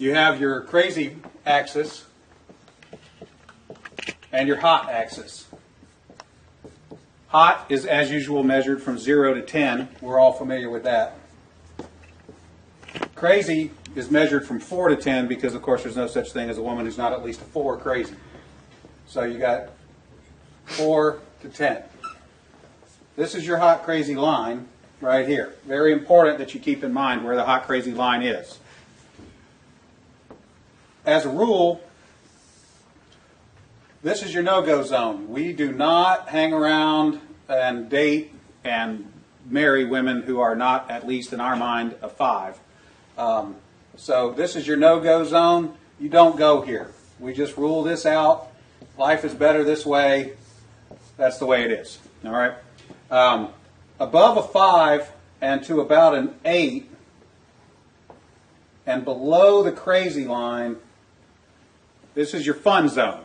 You have your crazy axis and your hot axis. Hot is, as usual, measured from 0 to 10. We're all familiar with that. Crazy is measured from 4 to 10 because, of course, there's no such thing as a woman who's not at least a 4 crazy. So you got 4 to 10. This is your hot crazy line right here. Very important that you keep in mind where the hot crazy line is. As a rule, this is your no-go zone. We do not hang around and date and marry women who are not, at least in our mind, a 5. So this is your no-go zone. You don't go here. We just rule this out. Life is better this way. That's the way it is. All right. Above a 5 and to about an 8 and below the crazy line, this is your fun zone.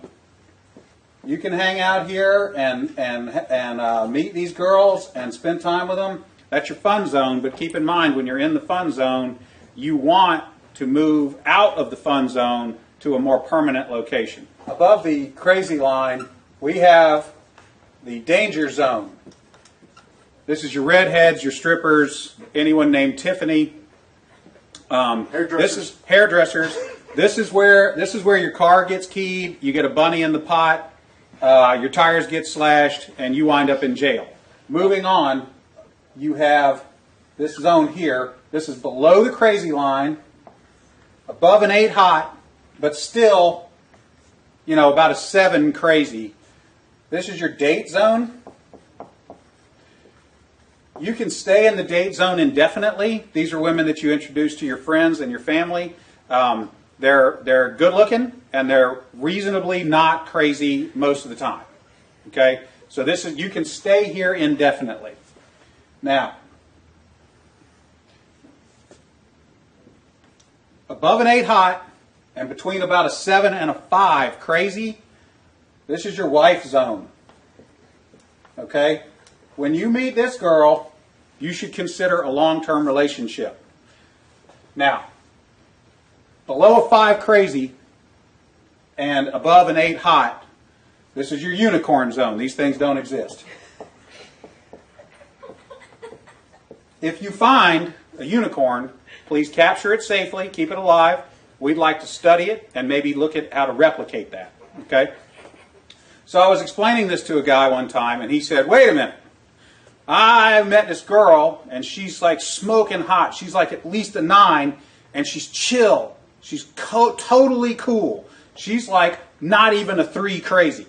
You can hang out here and meet these girls and spend time with them. That's your fun zone, but keep in mind when you're in the fun zone, you want to move out of the fun zone to a more permanent location. Above the crazy line, we have the danger zone. This is your redheads, your strippers, anyone named Tiffany. This is hairdressers. This is where your car gets keyed. You get a bunny in the pot. Your tires get slashed, and you wind up in jail. Moving on, you have this zone here. This is below the crazy line, above an 8 hot, but still, about a 7 crazy. This is your date zone. You can stay in the date zone indefinitely. These are women that you introduce to your friends and your family. They're good looking and they're reasonably not crazy most of the time. Okay, so you can stay here indefinitely. Now, above an 8 hot and between about a 7 and a 5 crazy, this is your wife zone. Okay, when you meet this girl, you should consider a long-term relationship. Now, below a 5 crazy and above an 8 hot, this is your unicorn zone. These things don't exist. If you find a unicorn, please capture it safely, keep it alive. We'd like to study it and maybe look at how to replicate that. Okay? So I was explaining this to a guy one time, and he said, wait a minute. I met this girl, and she's like smoking hot. She's like at least a 9, and she's chill. She's totally cool. She's like not even a 3 crazy.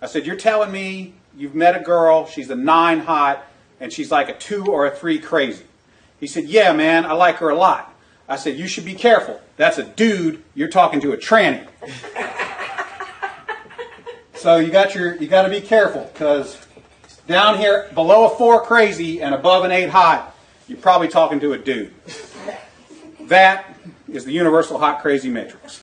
I said, you're telling me you've met a girl, she's a 9 hot, and she's like a 2 or a 3 crazy. He said, yeah, man, I like her a lot. I said, you should be careful. That's a dude. You're talking to a tranny. So you got to be careful, because down here below a 4 crazy and above an 8 hot, you're probably talking to a dude. That is the universal hot crazy matrix.